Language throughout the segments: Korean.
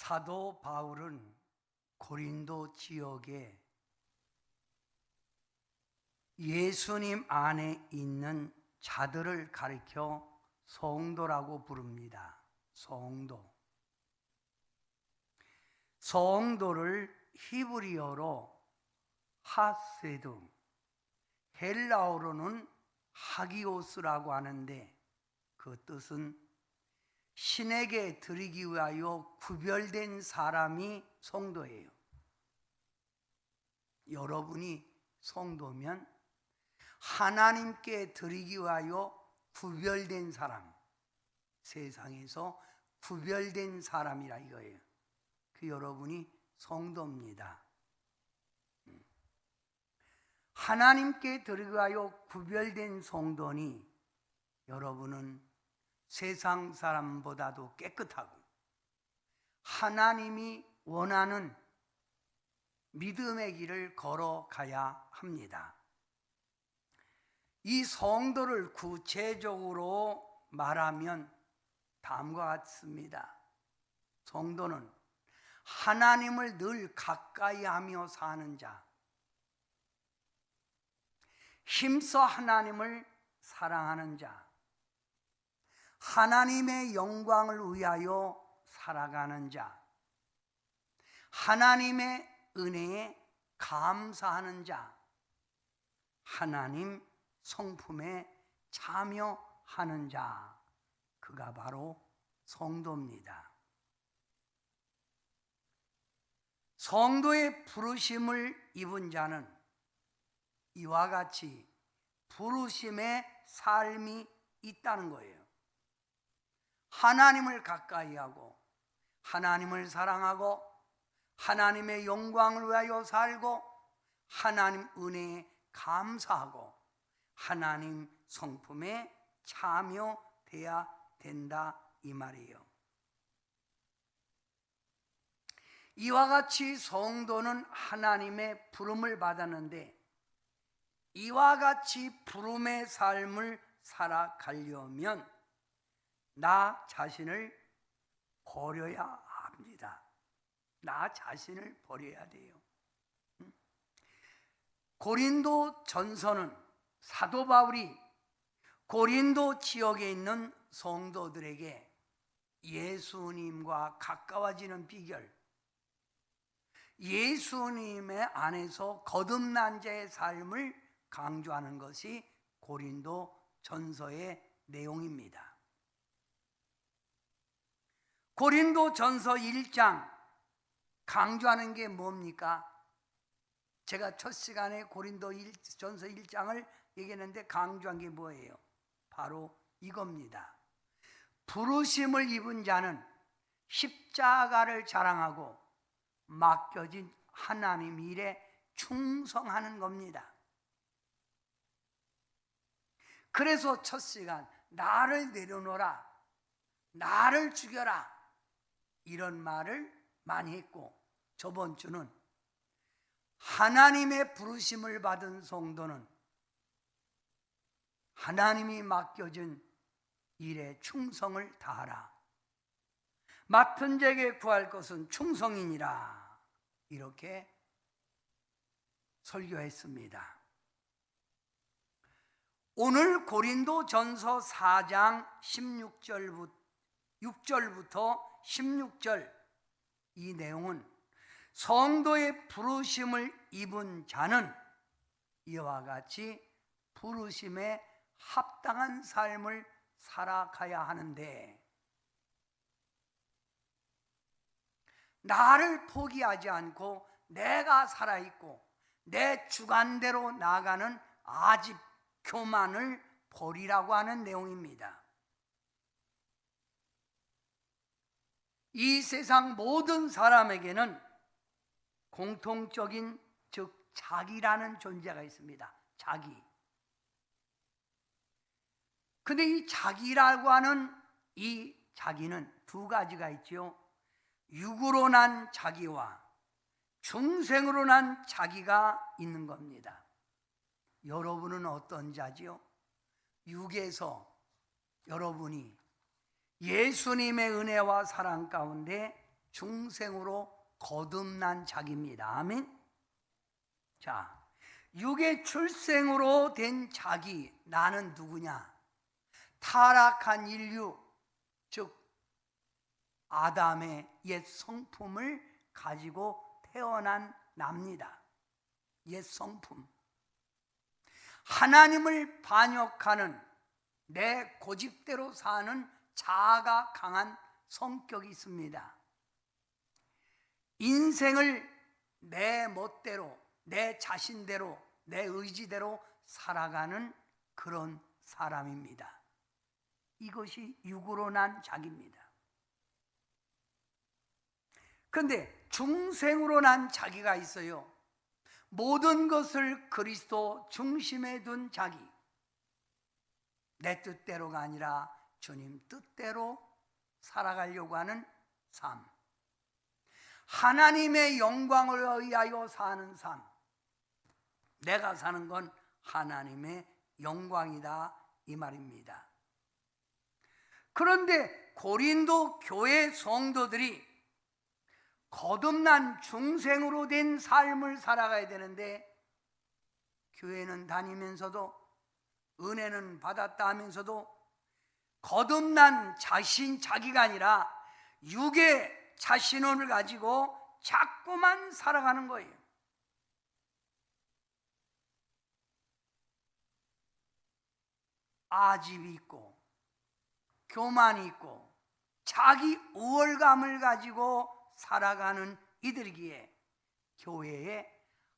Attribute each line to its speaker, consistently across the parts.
Speaker 1: 사도 바울은 고린도 지역에 예수님 안에 있는 자들을 가리켜 성도라고 부릅니다. 성도를 히브리어로 하세드, 헬라어로는 하기오스라고 하는데 그 뜻은 신에게 드리기 위하여 구별된 사람이 성도예요. 여러분이 성도면 하나님께 드리기 위하여 구별된 사람, 세상에서 구별된 사람이라 이거예요. 그 여러분이 성도입니다. 하나님께 드리기 위하여 구별된 성도니 여러분은 세상 사람보다도 깨끗하고 하나님이 원하는 믿음의 길을 걸어가야 합니다. 이 성도를 구체적으로 말하면 다음과 같습니다. 성도는 하나님을 늘 가까이 하며 사는 자, 힘써 하나님을 사랑하는 자, 하나님의 영광을 위하여 살아가는 자, 하나님의 은혜에 감사하는 자, 하나님 성품에 참여하는 자, 그가 바로 성도입니다. 성도의 부르심을 입은 자는 이와 같이 부르심의 삶이 있다는 거예요. 하나님을 가까이 하고 하나님을 사랑하고 하나님의 영광을 위하여 살고 하나님 은혜에 감사하고 하나님 성품에 참여돼야 된다 이 말이에요. 이와 같이 성도는 하나님의 부름을 받았는데 이와 같이 부름의 삶을 살아가려면 나 자신을 버려야 합니다. 나 자신을 버려야 돼요. 고린도 전서는 사도 바울이 고린도 지역에 있는 성도들에게 예수님과 가까워지는 비결, 예수님의 안에서 거듭난 자의 삶을 강조하는 것이 고린도 전서의 내용입니다. 고린도 전서 1장 강조하는 게 뭡니까? 제가 첫 시간에 고린도 전서 1장을 얘기했는데 강조한 게 뭐예요? 바로 이겁니다. 부르심을 입은 자는 십자가를 자랑하고 맡겨진 하나님 일에 충성하는 겁니다. 그래서 첫 시간 나를 내려놓으라, 나를 죽여라 이런 말을 많이 했고, 저번 주는 하나님의 부르심을 받은 성도는 하나님이 맡겨진 일에 충성을 다하라, 맡은 자에게 구할 것은 충성이니라 이렇게 설교했습니다. 오늘 고린도 전서 4장 6절부터 16절 이 내용은 성도의 부르심을 입은 자는 이와 같이 부르심에 합당한 삶을 살아가야 하는데 나를 포기하지 않고 내가 살아있고 내 주관대로 나아가는 아집 교만을 버리라고 하는 내용입니다. 이 세상 모든 사람에게는 공통적인 즉 자기라는 존재가 있습니다. 자기. 근데 이 자기라고 하는 이 자기는 두 가지가 있죠. 육으로 난 자기와 중생으로 난 자기가 있는 겁니다. 여러분은 어떤 자지요? 육에서 여러분이 예수님의 은혜와 사랑 가운데 중생으로 거듭난 자기입니다. 아멘. 자, 육의 출생으로 된 자기, 나는 누구냐? 타락한 인류, 즉 아담의 옛 성품을 가지고 태어난 납니다. 옛 성품. 하나님을 반역하는, 내 고집대로 사는 자아가 강한 성격이 있습니다. 인생을 내 멋대로, 내 자신대로, 내 의지대로 살아가는 그런 사람입니다. 이것이 육으로 난 자기입니다. 그런데 중생으로 난 자기가 있어요. 모든 것을 그리스도 중심에 둔 자기. 내 뜻대로가 아니라 주님 뜻대로 살아가려고 하는 삶. 하나님의 영광을 위하여 사는 삶. 내가 사는 건 하나님의 영광이다, 이 말입니다. 그런데 고린도 교회 성도들이 거듭난 중생으로 된 삶을 살아가야 되는데, 교회는 다니면서도 은혜는 받았다 하면서도 거듭난 자기가 아니라 육의 자신을 가지고 자꾸만 살아가는 거예요. 아집이 있고 교만이 있고 자기 우월감을 가지고 살아가는 이들이기에 교회에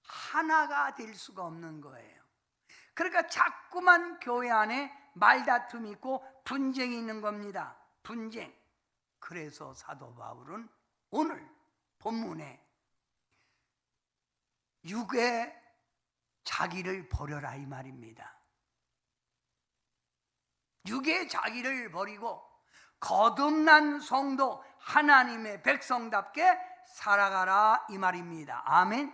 Speaker 1: 하나가 될 수가 없는 거예요. 그러니까 자꾸만 교회 안에 말다툼이 있고 분쟁이 있는 겁니다. 분쟁. 그래서 사도 바울은 오늘 본문에 육의 자기를 버려라, 이 말입니다. 육의 자기를 버리고 거듭난 성도, 하나님의 백성답게 살아가라, 이 말입니다. 아멘.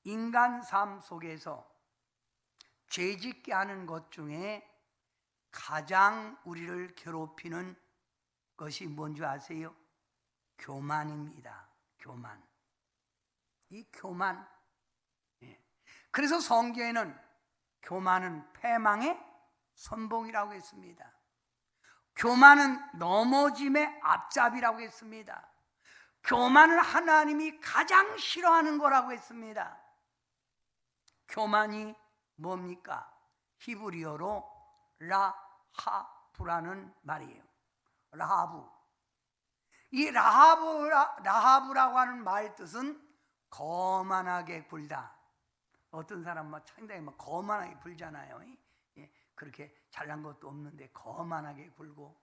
Speaker 1: 인간 삶 속에서 죄짓게 하는 것 중에 가장 우리를 괴롭히는 것이 뭔지 아세요? 교만입니다. 교만. 이 교만. 그래서 성경에는 교만은 패망의 선봉이라고 했습니다. 교만은 넘어짐의 앞잡이라고 했습니다. 교만을 하나님이 가장 싫어하는 거라고 했습니다. 교만이 뭡니까? 히브리어로 라하브라는 말이에요. 라하브. 이 라하브라고 하는 말 뜻은 거만하게 굴다. 어떤 사람은 상당히 거만하게 굴잖아요. 그렇게 잘난 것도 없는데 거만하게 굴고,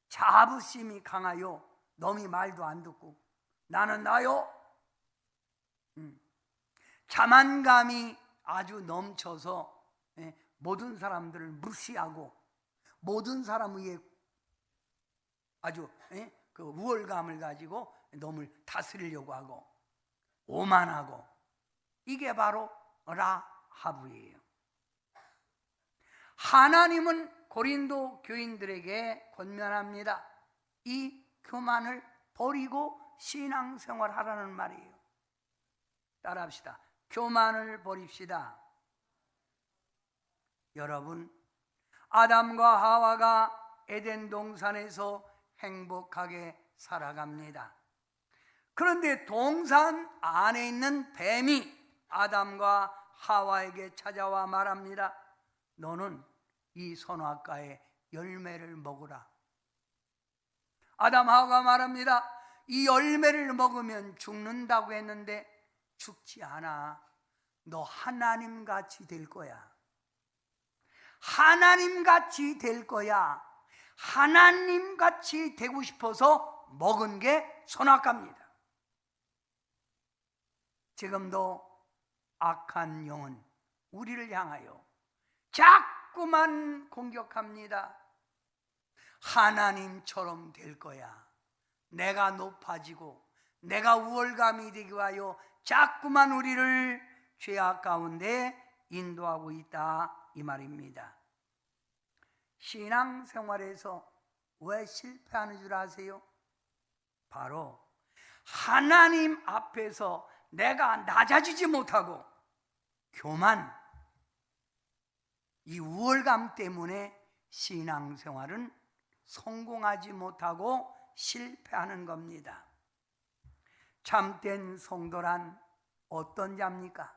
Speaker 1: 자부심이 강하여 넘이 말도 안 듣고 나는 나요. 자만감이 아주 넘쳐서 모든 사람들을 무시하고 모든 사람 위에 아주 그 우월감을 가지고 넘을 다스리려고 하고 오만하고, 이게 바로 라하브예요. 하나님은 고린도 교인들에게 권면합니다. 이 교만을 버리고 신앙생활하라는 말이에요. 따라합시다. 교만을 버립시다. 여러분, 아담과 하와가 에덴 동산에서 행복하게 살아갑니다. 그런데 동산 안에 있는 뱀이 아담과 하와에게 찾아와 말합니다. 너는 이 선악과의 열매를 먹으라. 아담 하와가 말합니다. 이 열매를 먹으면 죽는다고 했는데 죽지 않아. 너 하나님같이 될 거야. 하나님같이 될 거야. 하나님같이 되고 싶어서 먹은 게 선악과입니다. 지금도 악한 영은 우리를 향하여 자꾸만 공격합니다. 하나님처럼 될 거야. 내가 높아지고 내가 우월감이 되기 위하여 자꾸만 우리를 죄악 가운데 인도하고 있다, 이 말입니다. 신앙생활에서 왜 실패하는 줄 아세요? 바로 하나님 앞에서 내가 낮아지지 못하고 교만, 이 우월감 때문에 신앙생활은 성공하지 못하고 실패하는 겁니다. 참된 성도란 어떤 자입니까?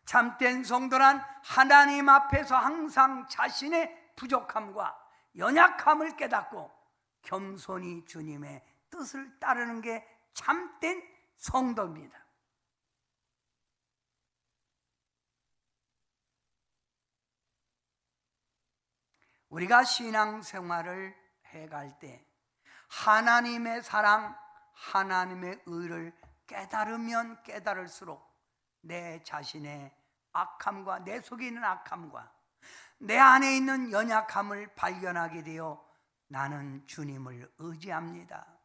Speaker 1: 참된 성도란 하나님 앞에서 항상 자신의 부족함과 연약함을 깨닫고 겸손히 주님의 뜻을 따르는 게 참된 성도입니다. 우리가 신앙생활을 해갈 때 하나님의 사랑, 하나님의 의를 깨달으면 깨달을수록 내 자신의 악함과 내 속에 있는 악함과 내 안에 있는 연약함을 발견하게 되어 나는 주님을 의지합니다.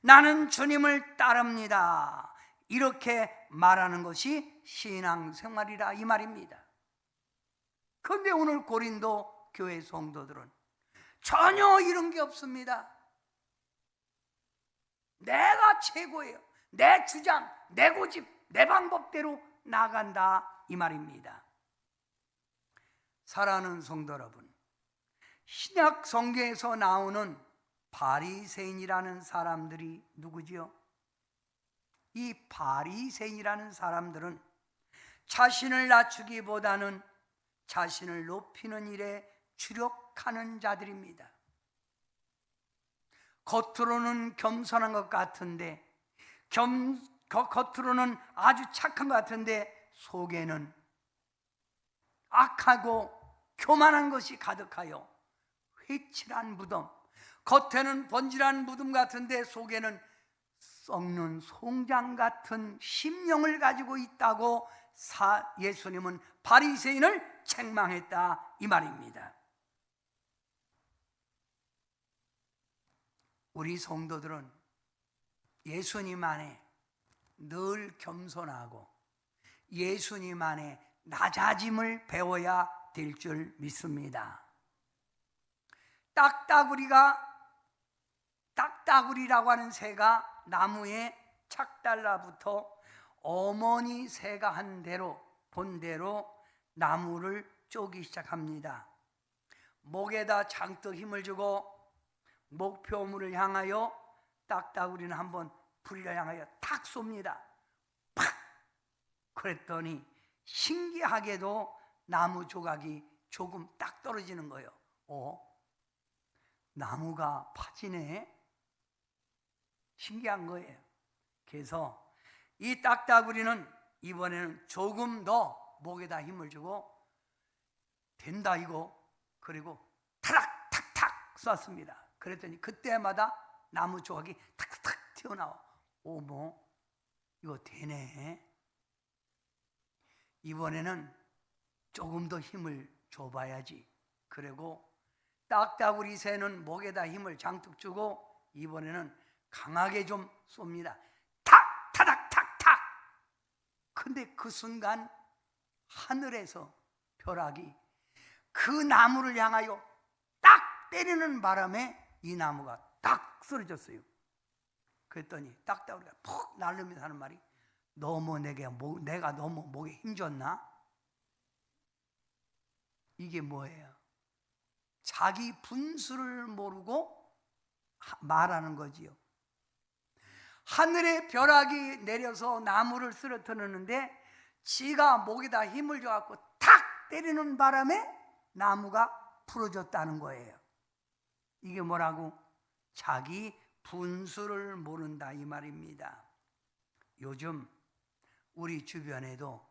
Speaker 1: 나는 주님을 따릅니다. 이렇게 말하는 것이 신앙생활이라 이 말입니다. 그런데 오늘 고린도 교회 성도들은 전혀 이런 게 없습니다. 내가 최고예요. 내 주장, 내 고집, 내 방법대로 나간다 이 말입니다. 사랑하는 성도 여러분, 신약 성경에서 나오는 바리새인이라는 사람들이 누구지요? 이 바리새인이라는 사람들은 자신을 낮추기보다는 자신을 높이는 일에 주력하는 자들입니다. 겉으로는 겸손한 것 같은데, 겉으로는 아주 착한 것 같은데 속에는 악하고 교만한 것이 가득하여 회칠한 무덤, 겉에는 번질한 무덤 같은데 속에는 썩는 송장 같은 심령을 가지고 있다고 예수님은 바리새인을 책망했다 이 말입니다. 우리 성도들은 예수님 안에 늘 겸손하고 예수님 안에 낮아짐을 배워야 될 줄 믿습니다. 딱따구리라고 하는 새가 나무에 착 달라붙어 어머니 새가 한 대로 본 대로 나무를 쪼기 시작합니다. 목에다 잔뜩 힘을 주고 목표물을 향하여 딱따구리는 한번 불을 향하여 탁 쏩니다. 팍! 그랬더니 신기하게도 나무 조각이 조금 딱 떨어지는 거예요. 나무가 파지네? 신기한 거예요. 그래서 이 딱따구리는 이번에는 조금 더 목에다 힘을 주고 된다 이거, 그리고 타락 탁탁 쐈습니다. 그랬더니 그때마다 나무 조각이 탁탁 튀어나와. 어머, 이거 되네. 이번에는 조금 더 힘을 줘봐야지. 그리고 딱따구리 새는 목에다 힘을 잔뜩 주고 이번에는 강하게 좀 쏩니다. 탁! 타닥! 탁! 탁! 근데 그 순간 하늘에서 벼락이 그 나무를 향하여 딱 때리는 바람에 이 나무가 딱 쓰러졌어요. 그랬더니 딱따구리가 푹 날르면서 하는 말이, 너무 내가 너무 목에 힘줬나? 이게 뭐예요? 자기 분수를 모르고 말하는 거지요. 하늘에 벼락이 내려서 나무를 쓰러뜨리는데 지가 목에다 힘을 줘갖고 탁 때리는 바람에 나무가 부러졌다는 거예요. 이게 뭐라고? 자기 분수를 모른다 이 말입니다. 요즘 우리 주변에도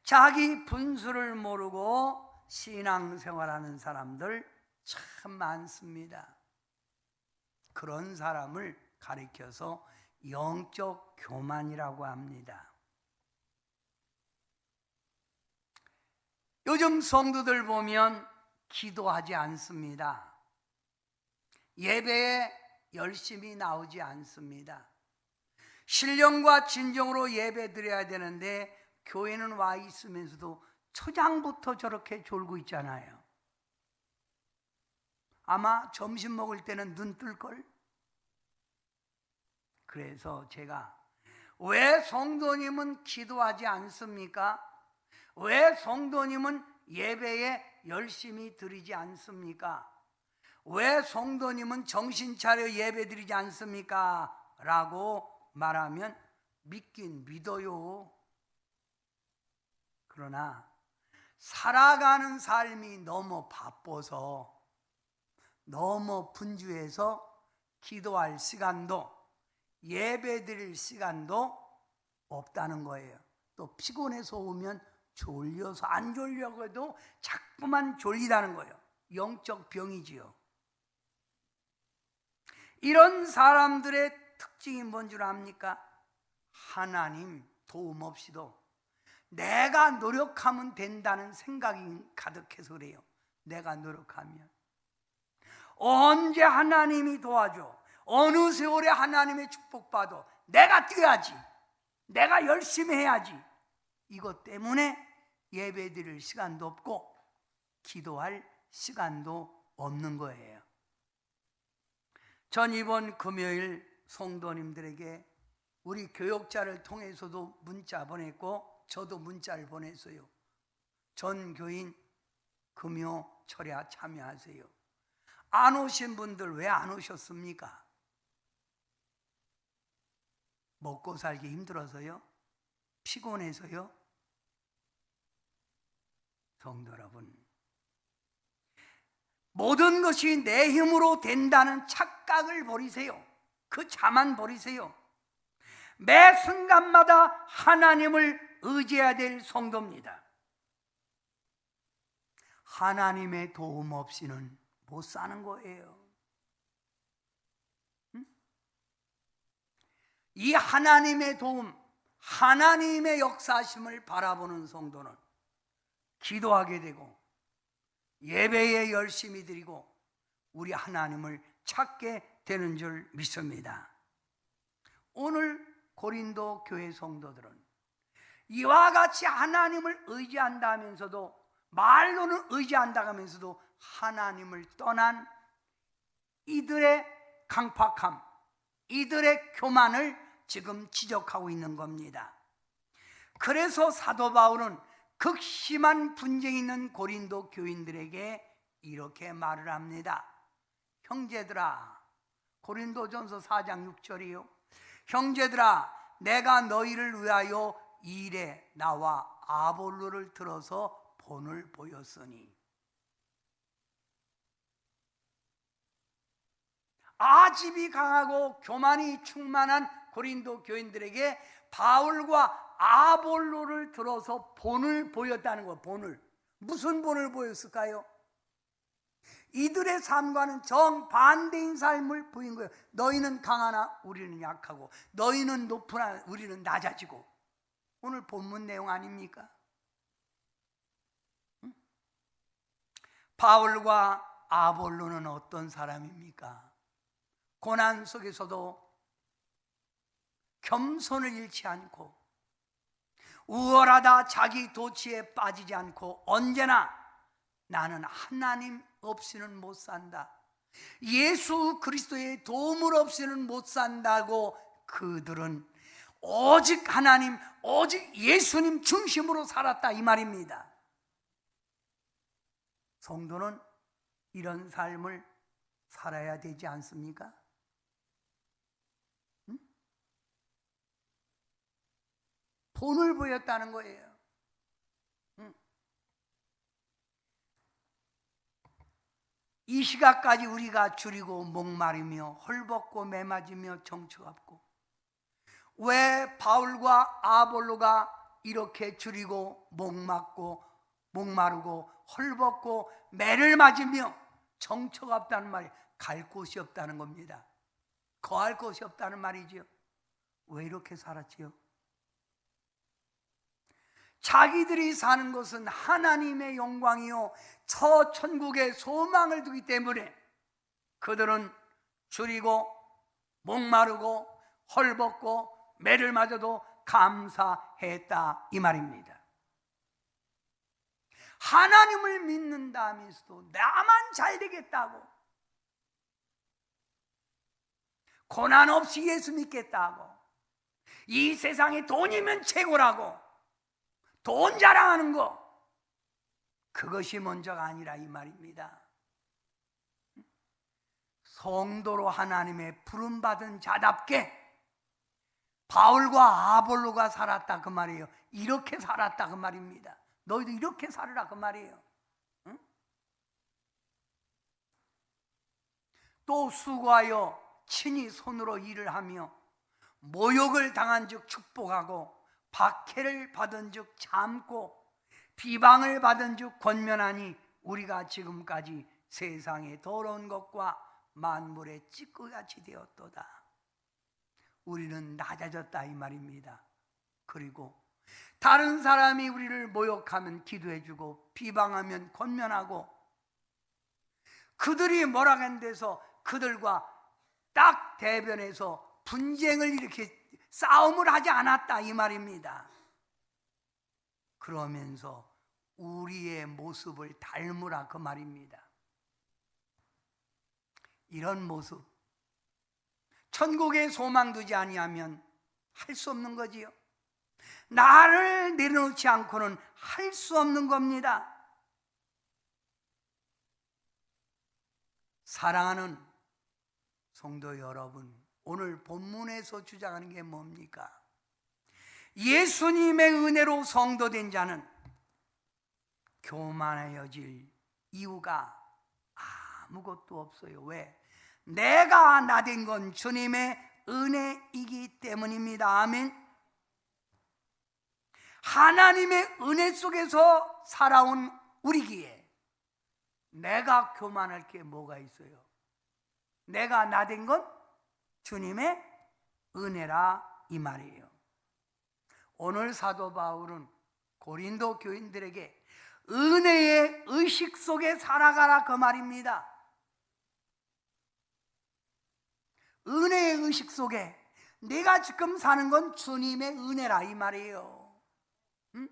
Speaker 1: 자기 분수를 모르고 신앙생활하는 사람들 참 많습니다. 그런 사람을 가리켜서 영적 교만이라고 합니다. 요즘 성도들 보면 기도하지 않습니다. 예배에 열심히 나오지 않습니다. 신령과 진정으로 예배 드려야 되는데 교회는 와 있으면서도 초장부터 저렇게 졸고 있잖아요. 아마 점심 먹을 때는 눈 뜰걸? 그래서 제가 왜 성도님은 기도하지 않습니까? 왜 성도님은 예배에 열심히 드리지 않습니까? 왜 성도님은 정신 차려 예배 드리지 않습니까? 라고 말하면 믿긴 믿어요. 그러나 살아가는 삶이 너무 바빠서, 너무 분주해서 기도할 시간도 예배 드릴 시간도 없다는 거예요. 또 피곤해서 오면 졸려서, 안 졸려고 해도 자꾸만 졸리다는 거예요. 영적 병이지요. 이런 사람들의 특징이 뭔 줄 압니까? 하나님 도움 없이도 내가 노력하면 된다는 생각이 가득해서 그래요. 내가 노력하면 언제 하나님이 도와줘, 어느 세월에 하나님의 축복받아, 내가 뛰어야지, 내가 열심히 해야지. 이것 때문에 예배 드릴 시간도 없고 기도할 시간도 없는 거예요. 전 이번 금요일 성도님들에게 우리 교역자를 통해서도 문자 보냈고 저도 문자를 보냈어요. 전 교인 금요 철야 참여하세요. 안 오신 분들 왜 안 오셨습니까? 먹고 살기 힘들어서요? 피곤해서요? 성도 여러분, 모든 것이 내 힘으로 된다는 착각을 버리세요. 그 자만 버리세요. 매 순간마다 하나님을 의지해야 될 성도입니다. 하나님의 도움 없이는 못 사는 거예요. 이 하나님의 도움, 하나님의 역사심을 바라보는 성도는 기도하게 되고 예배에 열심히 드리고 우리 하나님을 찾게 되는 줄 믿습니다. 오늘 고린도 교회 성도들은 이와 같이 하나님을 의지한다면서도, 말로는 의지한다면서도 하나님을 떠난 이들의 강팍함, 이들의 교만을 지금 지적하고 있는 겁니다. 그래서 사도 바울은 극심한 분쟁이 있는 고린도 교인들에게 이렇게 말을 합니다. 형제들아, 고린도전서 4장 6절이요. 형제들아, 내가 너희를 위하여 이 일에 나와 아볼로를 들어서 본을 보였으니. 아집이 강하고 교만이 충만한 고린도 교인들에게 바울과 아볼로를 들어서 본을 보였다는 거예요. 본을. 무슨 본을 보였을까요? 이들의 삶과는 정반대인 삶을 보인 거예요. 너희는 강하나 우리는 약하고, 너희는 높으나 우리는 낮아지고. 오늘 본문 내용 아닙니까? 응? 바울과 아볼로는 어떤 사람입니까? 고난 속에서도 겸손을 잃지 않고, 우월하다 자기 도취에 빠지지 않고, 언제나 나는 하나님 없이는 못 산다, 예수 그리스도의 도움을 없이는 못 산다고 그들은 오직 하나님, 오직 예수님 중심으로 살았다, 이 말입니다. 성도는 이런 삶을 살아야 되지 않습니까? 응? 본을 보였다는 거예요. 응? 이 시각까지 우리가 줄이고 목마르며 헐벗고 매맞으며 정처 없고, 왜 바울과 아볼로가 이렇게 줄이고 목마르고 헐벗고 매를 맞으며 정처가 없다는 말이, 갈 곳이 없다는 겁니다. 거할 곳이 없다는 말이죠. 왜 이렇게 살았지요? 자기들이 사는 것은 하나님의 영광이요 저 천국의 소망을 두기 때문에 그들은 줄이고 목마르고 헐벗고 매를 맞아도 감사했다, 이 말입니다. 하나님을 믿는다 하면서도 나만 잘 되겠다고, 고난 없이 예수 믿겠다고, 이 세상에 돈이면 최고라고 돈 자랑하는 거, 그것이 먼저가 아니라 이 말입니다. 성도로 하나님의 부름받은 자답게 바울과 아볼로가 살았다 그 말이에요. 이렇게 살았다 그 말입니다. 너희도 이렇게 살으라 그 말이에요. 응? 또 수고하여 친히 손으로 일을 하며 모욕을 당한 즉 축복하고 박해를 받은 즉 참고 비방을 받은 즉 권면하니 우리가 지금까지 세상의 더러운 것과 만물의 찌꺼기같이 되었도다. 우리는 낮아졌다 이 말입니다. 그리고 다른 사람이 우리를 모욕하면 기도해주고 비방하면 권면하고, 그들이 뭐라고 하는 데서 그들과 딱 대변해서 분쟁을 이렇게 싸움을 하지 않았다 이 말입니다. 그러면서 우리의 모습을 닮으라 그 말입니다. 이런 모습, 천국에 소망 두지 아니하면 할 수 없는 거지요. 나를 내려놓지 않고는 할 수 없는 겁니다. 사랑하는 성도 여러분, 오늘 본문에서 주장하는 게 뭡니까? 예수님의 은혜로 성도된 자는 교만해질 이유가 아무것도 없어요. 왜? 내가 나된 건 주님의 은혜이기 때문입니다. 아멘. 하나님의 은혜 속에서 살아온 우리기에 내가 교만할 게 뭐가 있어요? 내가 나된 건 주님의 은혜라 이 말이에요. 오늘 사도 바울은 고린도 교인들에게 은혜의 의식 속에 살아가라 그 말입니다. 은혜의 의식 속에 내가 지금 사는 건 주님의 은혜라 이 말이에요. 응?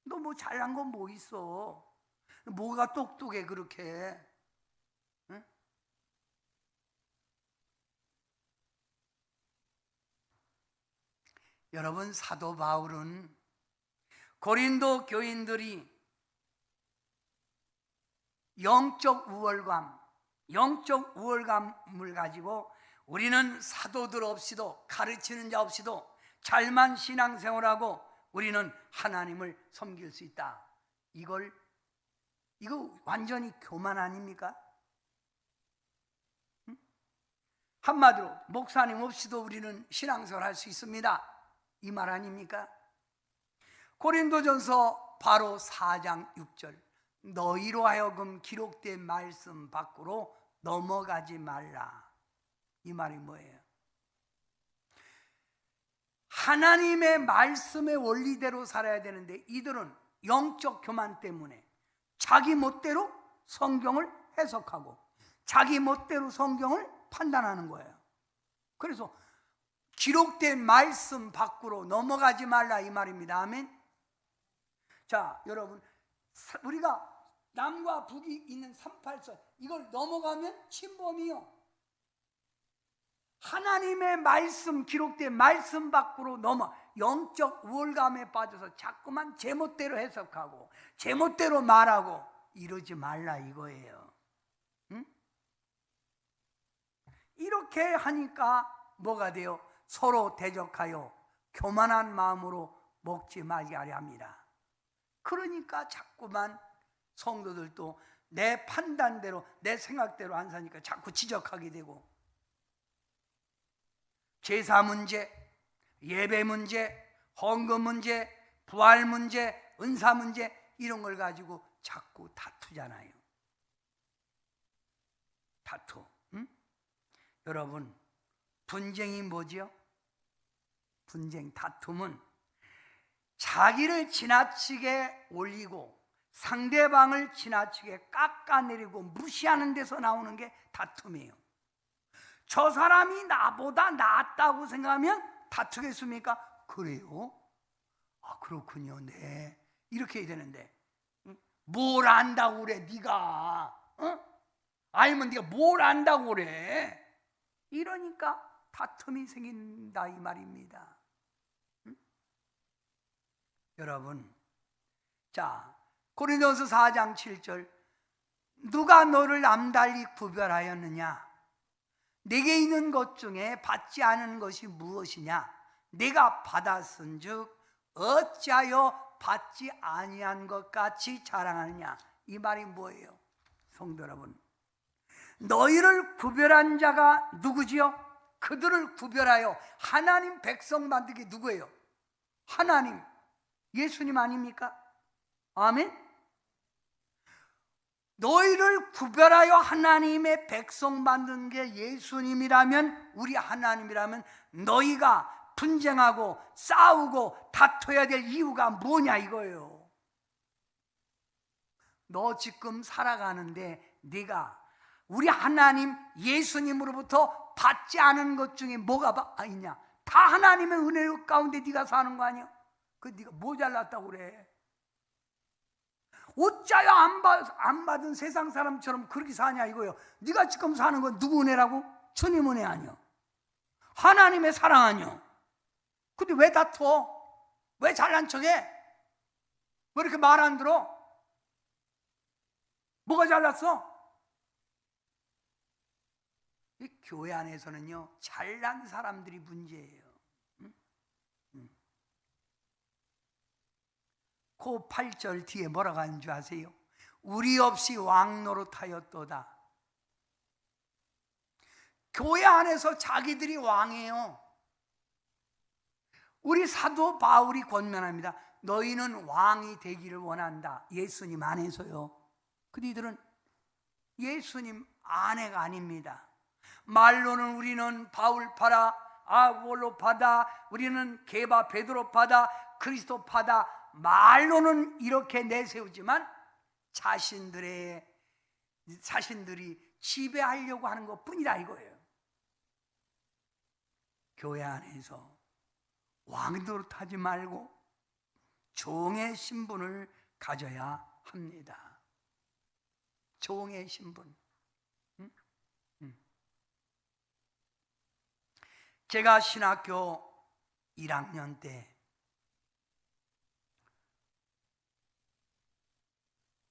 Speaker 1: 너 뭐 잘난 건 뭐 있어? 뭐가 똑똑해 그렇게? 응? 여러분, 사도 바울은 고린도 교인들이 영적 우월감을 가지고 우리는 사도들 없이도, 가르치는 자 없이도 잘만 신앙생활하고 우리는 하나님을 섬길 수 있다. 이거 완전히 교만 아닙니까? 응? 한마디로 목사님 없이도 우리는 신앙생활 할 수 있습니다. 이 말 아닙니까? 고린도전서 바로 4장 6절, 너희로 하여금 기록된 말씀 밖으로 넘어가지 말라. 이 말이 뭐예요? 하나님의 말씀의 원리대로 살아야 되는데 이들은 영적 교만 때문에 자기 멋대로 성경을 해석하고 자기 멋대로 성경을 판단하는 거예요. 그래서 기록된 말씀 밖으로 넘어가지 말라 이 말입니다. 아멘. 자, 여러분, 우리가 남과 북이 있는 38선 이걸 넘어가면 침범이요. 하나님의 말씀, 기록된 말씀 밖으로 영적 우월감에 빠져서 자꾸만 제멋대로 해석하고 제멋대로 말하고 이러지 말라 이거예요. 응? 이렇게 하니까 뭐가 돼요? 서로 대적하여 교만한 마음으로 먹지 말게 하려 합니다. 그러니까 자꾸만 성도들도 내 판단대로, 내 생각대로 안 사니까 자꾸 지적하게 되고, 제사 문제, 예배 문제, 헌금 문제, 부활 문제, 은사 문제 이런 걸 가지고 자꾸 다투잖아요. 다투. 응? 여러분, 분쟁이 뭐지요? 분쟁, 다툼은 자기를 지나치게 올리고 상대방을 지나치게 깎아내리고 무시하는 데서 나오는 게 다툼이에요. 저 사람이 나보다 낫다고 생각하면 다투겠습니까? 그래요? 아, 그렇군요. 네. 이렇게 해야 되는데, 뭘 안다고 그래 네가? 어? 알면 네가 뭘 안다고 그래? 이러니까 다툼이 생긴다 이 말입니다. 응? 여러분, 자, 고린도서 4장 7절, 누가 너를 남달리 구별하였느냐? 내게 있는 것 중에 받지 않은 것이 무엇이냐? 내가 받았은즉 어찌하여 받지 아니한 것 같이 자랑하느냐? 이 말이 뭐예요? 성도 여러분, 너희를 구별한 자가 누구지요? 그들을 구별하여 하나님 백성 만든 게 누구예요? 하나님, 예수님 아닙니까? 아멘? 너희를 구별하여 하나님의 백성 만든 게 예수님이라면, 우리 하나님이라면 너희가 분쟁하고 싸우고 다퉈야 될 이유가 뭐냐 이거예요. 너 지금 살아가는데 네가 우리 하나님 예수님으로부터 받지 않은 것 중에 뭐가 있냐? 다 하나님의 은혜 가운데 네가 사는 거 아니야? 그 네가 뭐 잘났다고 그래? 어짜야 안 받은 세상 사람처럼 그렇게 사냐 이거요. 네가 지금 사는 건 누구 은혜라고? 주님 은혜 아니요, 하나님의 사랑 아니요. 근데 왜 다퉈? 왜 잘난 척해? 왜 이렇게 말 안 들어? 뭐가 잘났어? 이 교회 안에서는요, 잘난 사람들이 문제예요. 그 8절 뒤에 뭐라고 하는 줄 아세요? 우리 없이 왕노릇하였도다. 교회 안에서 자기들이 왕이에요. 우리 사도 바울이 권면합니다. 너희는 왕이 되기를 원한다. 예수님 안에서요. 근데 이들은 예수님 안에가 아닙니다. 말로는 우리는 바울파다, 아볼로파다, 우리는 게바 베드로파다, 그리스도파다, 말로는 이렇게 내세우지만 자신들이 지배하려고 하는 것 뿐이다 이거예요. 교회 안에서 왕노릇하지 말고 종의 신분을 가져야 합니다. 종의 신분. 제가 신학교 1학년 때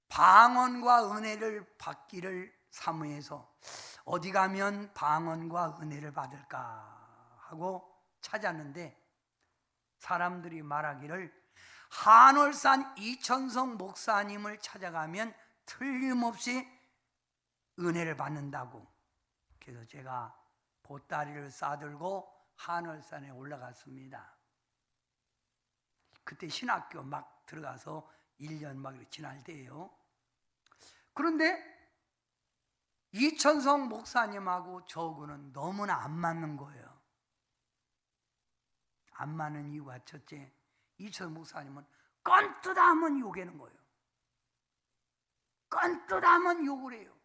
Speaker 1: 방언과 은혜를 받기를 사모해서 어디 가면 방언과 은혜를 받을까 하고 찾았는데, 사람들이 말하기를 한월산 이천성 목사님을 찾아가면 틀림없이 은혜를 받는다고. 그래서 제가 보따리를 싸들고 한월산에 올라갔습니다. 그때 신학교 막 들어가서 1년 막 이렇게 지날 때예요. 그런데 이천성 목사님하고 저하고는 너무나 안 맞는 거예요. 안 맞는 이유가 첫째, 이천성 목사님은 껌뜨다면 욕하는 거예요. 껌뜨다면 욕을 해요.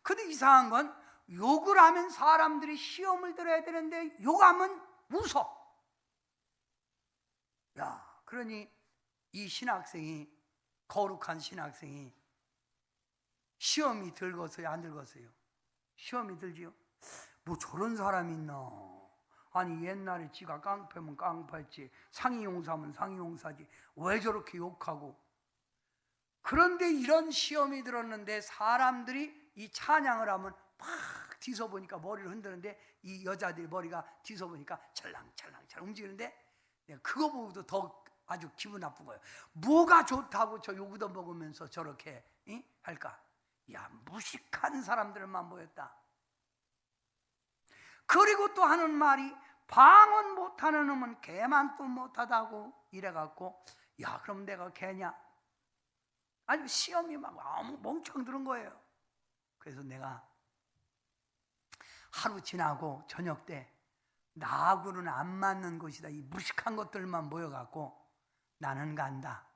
Speaker 1: 근데 이상한 건 욕을 하면 사람들이 시험을 들어야 되는데 욕하면 웃어. 야, 그러니 이 신학생이, 거룩한 신학생이 시험이 들겠어요, 안 들겠어요? 시험이 들지요. 뭐 저런 사람이 있나? 아니 옛날에 지가 깡패면 깡패지, 상이용사면 상이용사지, 왜 저렇게 욕하고? 그런데 이런 시험이 들었는데 사람들이 이 찬양을 하면 막 뒤서보니까 머리를 흔드는데, 이 여자들이 머리가 뒤서보니까 찰랑찰랑 움직이는데, 내가 그거 보고도 더 아주 기분 나쁜 거예요. 뭐가 좋다고 저 요구도 먹으면서 저렇게 할까? 야, 무식한 사람들만 모였다. 그리고 또 하는 말이, 방언 못하는 놈은 개만 또 못하다고 이래갖고, 야, 그럼 내가 개냐? 아니 시험이 막 아무 멍청 들은 거예요. 그래서 내가 하루 지나고 저녁 때 나하고는 안 맞는 것이다, 이 무식한 것들만 모여갖고 나는 간다.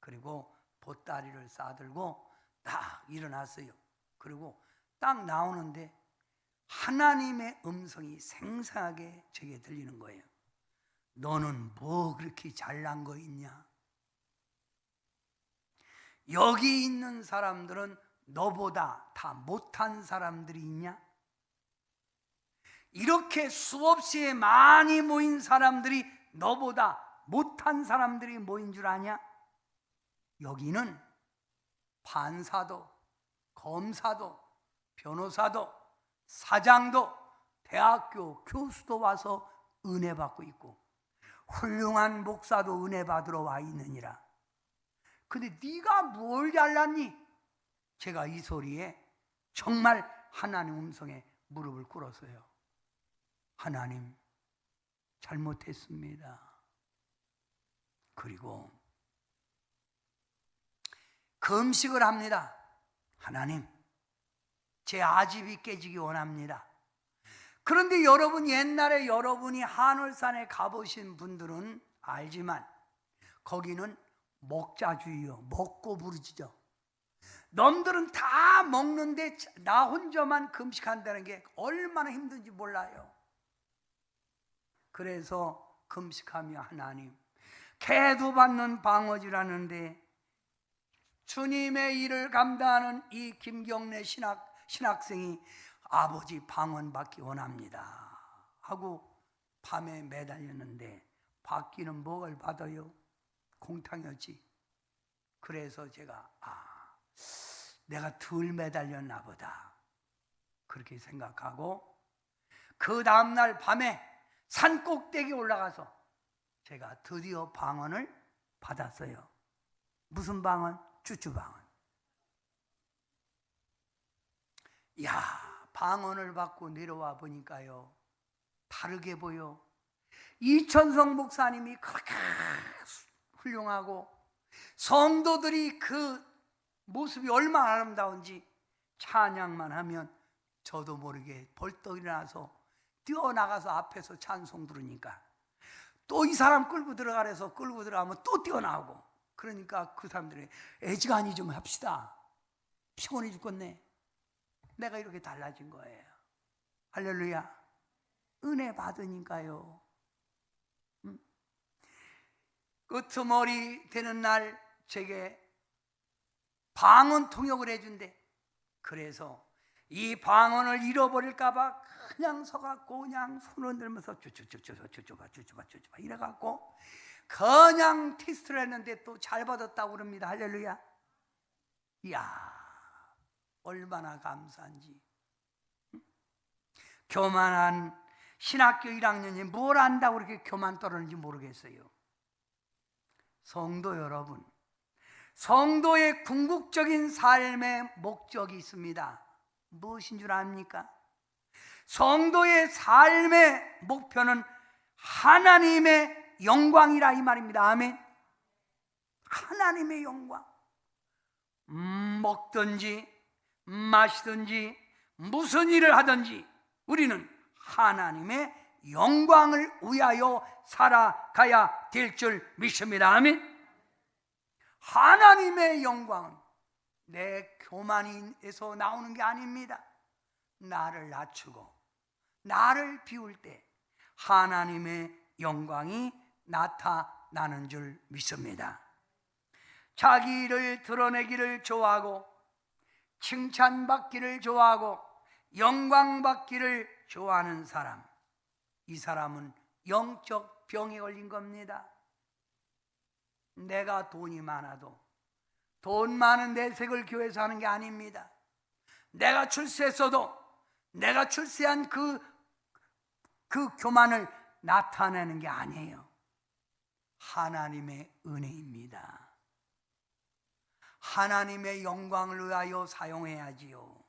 Speaker 1: 그리고 보따리를 싸들고 딱 일어났어요. 그리고 딱 나오는데 하나님의 음성이 생생하게 제게 들리는 거예요. 너는 뭐 그렇게 잘난 거 있냐? 여기 있는 사람들은 너보다 다 못한 사람들이 있냐? 이렇게 수없이 많이 모인 사람들이 너보다 못한 사람들이 모인 줄 아냐? 여기는 판사도, 검사도, 변호사도, 사장도, 대학교 교수도 와서 은혜 받고 있고 훌륭한 목사도 은혜 받으러 와 있느니라. 근데 네가 뭘 잘났니? 제가 이 소리에 정말 하나님 음성에 무릎을 꿇었어요. 하나님, 잘못했습니다. 그리고 금식을 합니다. 하나님, 제 아집이 깨지기 원합니다. 그런데 여러분, 옛날에 여러분이 한월산에 가보신 분들은 알지만 거기는 먹자주의요. 먹고 부르짖어. 놈들은 다 먹는데 나 혼자만 금식한다는 게 얼마나 힘든지 몰라요. 그래서 금식하며 하나님, 개도 받는 방어지라는데 주님의 일을 감당하는 이 김경래 신학생이 아버지 방언받기 원합니다 하고 밤에 매달렸는데 받기는 뭘 받아요? 공탕이었지. 그래서 제가 내가 덜 매달렸나 보다 그렇게 생각하고 그 다음날 밤에 산 꼭대기 올라가서 제가 드디어 방언을 받았어요. 무슨 방언? 쭈쭈방언. 방언을 받고 내려와 보니까요, 다르게 보여. 이천성 목사님이 그렇게 훌륭하고 성도들이 그 모습이 얼마나 아름다운지 찬양만 하면 저도 모르게 벌떡 일어나서 뛰어나가서 앞에서 찬송 부르니까 또 이 사람 끌고 들어가래서 끌고 들어가면 또 뛰어나오고, 그러니까 그 사람들이 애지간히 좀 합시다. 피곤해 죽겠네. 내가 이렇게 달라진 거예요. 할렐루야. 은혜 받으니까요. 끄트머리 되는 날 제게 방언 통역을 해준대. 그래서 이 방언을 잃어버릴까봐 그냥 서갖고 그냥 손 흔들면서 쭈쭈쭈쭈쭈쭈바 이래갖고 그냥 테스트를 했는데 또 잘 받았다고 그럽니다. 할렐루야. 이야, 얼마나 감사한지. 교만한 신학교 1학년이 뭘 안다고 그렇게 교만 떨었는지 모르겠어요. 성도 여러분, 성도의 궁극적인 삶의 목적이 있습니다. 무엇인 줄 압니까? 성도의 삶의 목표는 하나님의 영광이라 이 말입니다. 아멘. 하나님의 영광. 먹든지 마시든지 무슨 일을 하든지 우리는 하나님의 영광을 위하여 살아가야 될 줄 믿습니다. 아멘. 하나님의 영광은 내 교만에서 나오는 게 아닙니다. 나를 낮추고 나를 비울 때 하나님의 영광이 나타나는 줄 믿습니다. 자기를 드러내기를 좋아하고 칭찬받기를 좋아하고 영광받기를 좋아하는 사람, 이 사람은 영적 병에 걸린 겁니다. 내가 돈이 많아도 돈 많은 내색을 교회에서 하는 게 아닙니다. 내가 출세했어도 내가 출세한 그 교만을 나타내는 게 아니에요. 하나님의 은혜입니다. 하나님의 영광을 위하여 사용해야지요.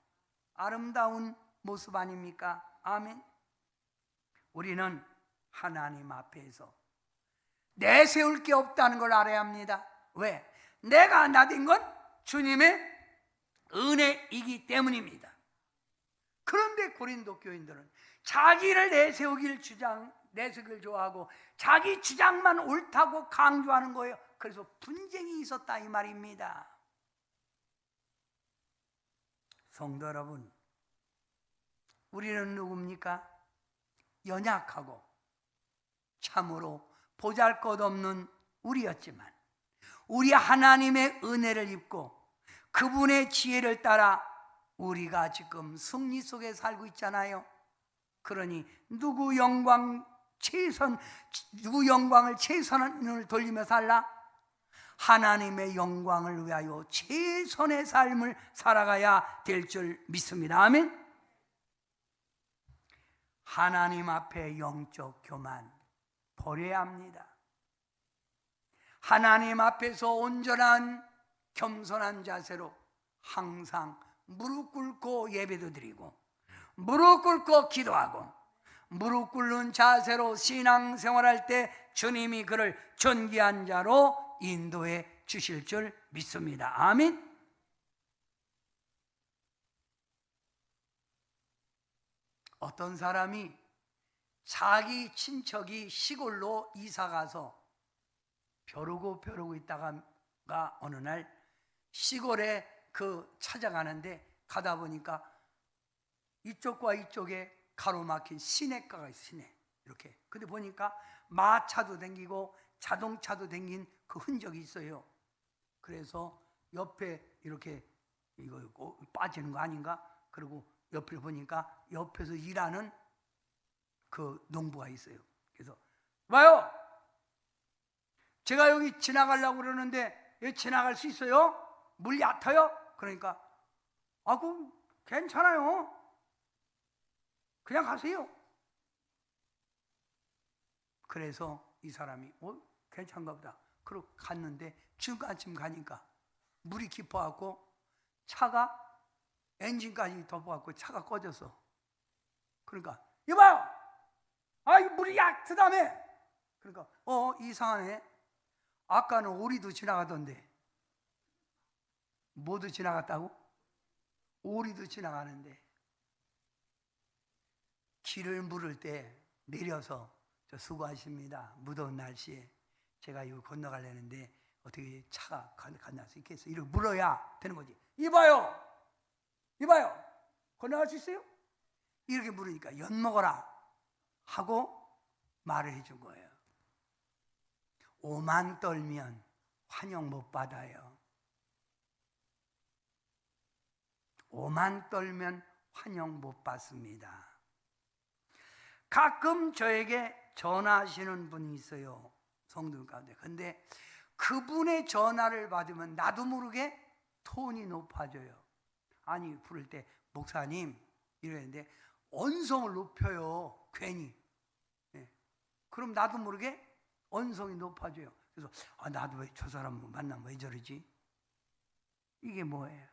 Speaker 1: 아름다운 모습 아닙니까? 아멘. 우리는 하나님 앞에서 내세울 게 없다는 걸 알아야 합니다. 왜? 내가 나된 건 주님의 은혜이기 때문입니다. 그런데 고린도 교인들은 자기를 내세우기를 좋아하고 자기 주장만 옳다고 강조하는 거예요. 그래서 분쟁이 있었다 이 말입니다. 성도 여러분, 우리는 누굽니까? 연약하고 참으로 보잘것없는 우리였지만 우리 하나님의 은혜를 입고 그분의 지혜를 따라 우리가 지금 승리 속에 살고 있잖아요. 그러니 누구 영광을 최선을 돌리며 살라? 하나님의 영광을 위하여 최선의 삶을 살아가야 될 줄 믿습니다. 아멘. 하나님 앞에 영적 교만 버려야 합니다. 하나님 앞에서 온전한 겸손한 자세로 항상 무릎 꿇고 예배도 드리고 무릎 꿇고 기도하고 무릎 꿇는 자세로 신앙생활할 때 주님이 그를 존귀한 자로 인도해 주실 줄 믿습니다. 아멘. 어떤 사람이 자기 친척이 시골로 이사가서 벼르고 있다가 어느 날 시골에 찾아가는데 가다 보니까 이쪽과 이쪽에 가로막힌 시내가가 있어요. 시내 이렇게. 근데 보니까 마차도 댕기고 자동차도 댕긴 그 흔적이 있어요. 그래서 옆에 이렇게 이거 빠지는 거 아닌가? 그리고 옆을 보니까 옆에서 일하는 그 농부가 있어요. 그래서 봐요. 제가 여기 지나가려고 그러는데 여기 지나갈 수 있어요? 물 얕아요? 그러니까 그 괜찮아요. 그냥 가세요. 그래서 이 사람이 괜찮은가 보다. 그러고 갔는데 중간쯤 가니까 물이 깊어갖고 차가 엔진까지 덮어갖고 차가 꺼졌어. 그러니까 이봐요. 이 물이 얕다며. 그러니까 이상하네. 아까는 오리도 지나가던데. 뭐도 지나갔다고? 오리도 지나가는데 길을 물을 때 내려서 수고하십니다. 무더운 날씨에 제가 이거 건너가려는데 어떻게 차가 건널 수 있겠어? 이렇게 물어야 되는 거지. 이봐요. 건너갈 수 있어요? 이렇게 물으니까 엿먹어라 하고 말을 해준 거예요. 오만 떨면 환영 못 받아요. 오만 떨면 환영 못 받습니다. 가끔 저에게 전화하시는 분이 있어요. 성도 가운데. 근데 그분의 전화를 받으면 나도 모르게 톤이 높아져요. 아니 부를 때 목사님 이러는데 언성을 높여요. 괜히. 네. 그럼 나도 모르게 언성이 높아져요. 그래서 나도 왜 저 사람 만나면 왜 저러지? 이게 뭐예요?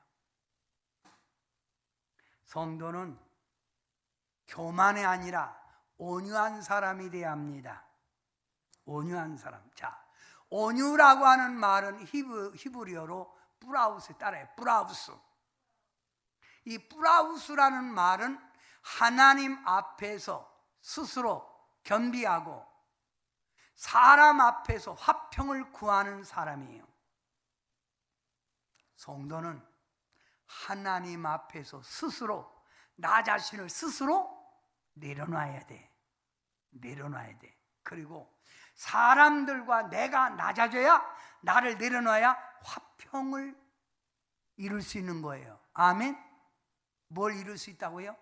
Speaker 1: 성도는 교만이 아니라 온유한 사람이 되어야 합니다. 온유한 사람. 자, 온유라고 하는 말은 히브리어로 뿌라우스에 따라요. 뿌라우스. 이 뿌라우스라는 말은 하나님 앞에서 스스로 겸비하고 사람 앞에서 화평을 구하는 사람이에요. 성도는 하나님 앞에서 스스로 나 자신을 스스로 내려놔야 돼. 그리고 사람들과 내가 낮아져야, 나를 내려놔야 화평을 이룰 수 있는 거예요. 아멘. 뭘 이룰 수 있다고요?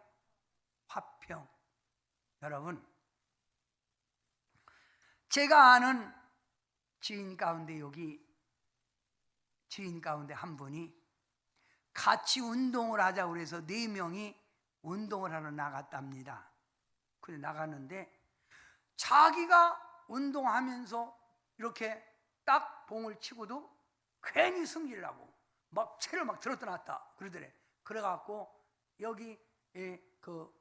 Speaker 1: 화평. 여러분, 제가 아는 지인 가운데 한 분이 같이 운동을 하자고 그래서 4명이 운동을 하러 나갔답니다. 그래 나갔는데 자기가 운동하면서 이렇게 딱 봉을 치고도 괜히 승질나고 막 채를 막 들었다 놨다 그러더래. 그래갖고 여기 그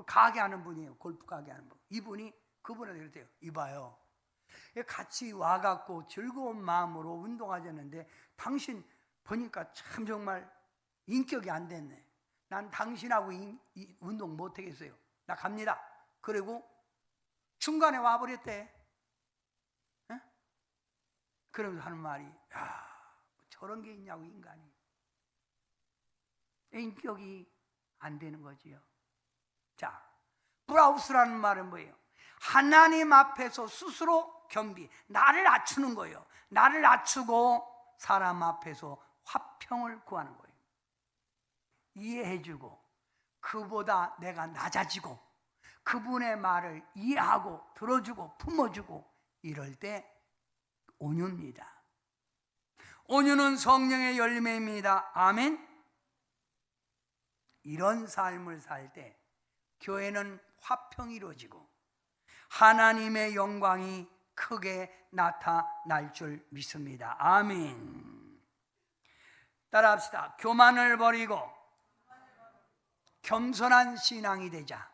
Speaker 1: 가게 하는 분이에요. 골프 가게 하는 분. 이분이 그분한테 그랬대요. 이봐요. 같이 와갖고 즐거운 마음으로 운동하자는데 당신 보니까 참 정말 인격이 안 됐네. 난 당신하고 운동 못 하겠어요. 나 갑니다. 그리고 중간에 와버렸대. 에? 그러면서 하는 말이, 저런 게 있냐고, 인간이. 인격이 안 되는 거지요. 자, 브라우스라는 말은 뭐예요? 하나님 앞에서 스스로 겸비, 나를 낮추는 거예요. 나를 낮추고 사람 앞에서 화평을 구하는 거예요. 이해해주고 그보다 내가 낮아지고 그분의 말을 이해하고 들어주고 품어주고 이럴 때 온유입니다. 온유는 성령의 열매입니다. 아멘. 이런 삶을 살 때 교회는 화평이 이루어지고 하나님의 영광이 크게 나타날 줄 믿습니다. 아멘. 따라합시다. 교만을 버리고 겸손한 신앙이 되자.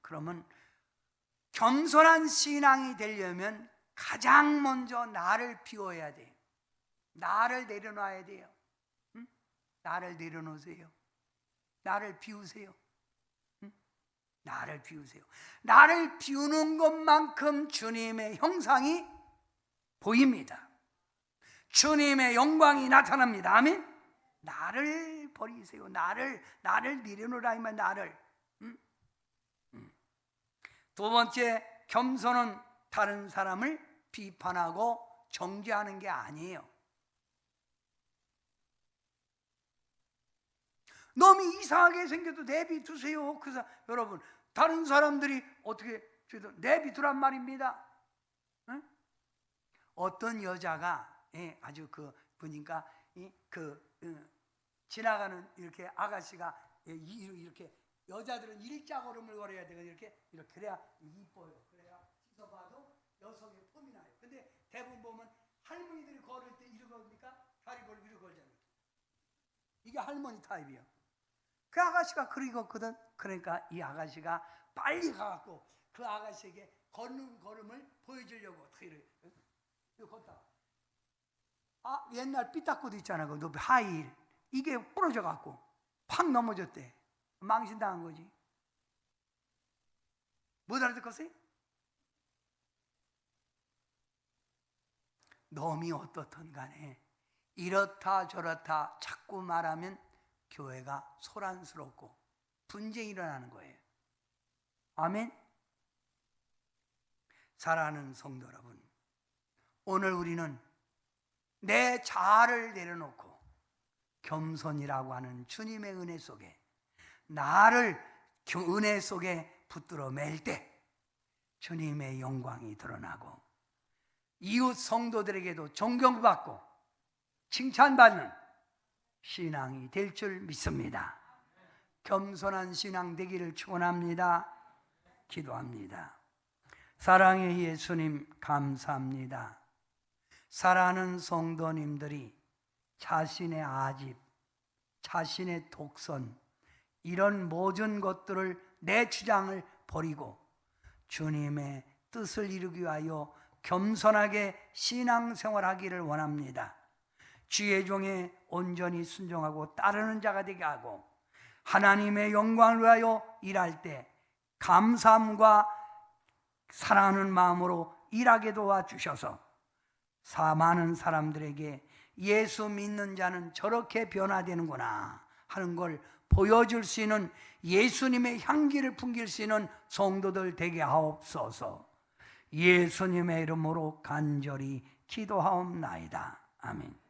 Speaker 1: 그러면 겸손한 신앙이 되려면 가장 먼저 나를 비워야 돼요. 나를 내려놔야 돼요. 응? 나를 내려놓으세요. 나를 비우세요. 응? 나를 비우세요. 나를 비우는 것만큼 주님의 형상이 보입니다. 주님의 영광이 나타납니다. 아멘. 나를 버리세요. 나를 내려놓으라 이 말. 나를. 두 번째, 겸손은 다른 사람을 비판하고 정죄하는 게 아니에요. 너무 이상하게 생겨도 내비두세요. 그래서 여러분, 다른 사람들이 어떻게 내비두란 말입니다. 응? 어떤 여자가 아주 보니까 지나가는 이렇게 아가씨가 이렇게 여자들은 일자걸음을 걸어야 되고 이렇게 그래야 이뻐요. 그래야 씻어봐도 여성의 폼이 나요. 근데 대부분 보면 할머니들이 걸을 때 이렇게 걸으니까 다리 벌리고 이렇게 걸잖아요. 이게 할머니 타입이에요. 그 아가씨가 그리 걷거든. 그러니까 이 아가씨가 빨리 가갖고 그 아가씨에게 걷는 걸음을 보여주려고 어떻게 이렇게 걷다. 옛날 삐딱구도 있잖아. 그 높이 하이힐. 이게 부러져갖고 팍 넘어졌대. 망신당한 거지. 못 알아듣겠어요? 놈이 어떻든 간에 이렇다 저렇다 자꾸 말하면 교회가 소란스럽고 분쟁이 일어나는 거예요. 아멘. 사랑하는 성도 여러분, 오늘 우리는 내 자아를 내려놓고 겸손이라고 하는 주님의 은혜 속에 나를 은혜 속에 붙들어 맬 때 주님의 영광이 드러나고 이웃 성도들에게도 존경받고 칭찬받는 신앙이 될 줄 믿습니다. 겸손한 신앙 되기를 축원합니다. 기도합니다. 사랑의 예수님 감사합니다. 사랑하는 성도님들이 자신의 아집, 자신의 독선 이런 모든 것들을 내 주장을 버리고 주님의 뜻을 이루기 위하여 겸손하게 신앙생활하기를 원합니다. 주의 종에 온전히 순종하고 따르는 자가 되게 하고 하나님의 영광을 위하여 일할 때 감사함과 사랑하는 마음으로 일하게 도와주셔서 많은 사람들에게 예수 믿는 자는 저렇게 변화되는구나 하는 걸 보여줄 수 있는 예수님의 향기를 풍길 수 있는 성도들 되게 하옵소서. 예수님의 이름으로 간절히 기도하옵나이다. 아멘.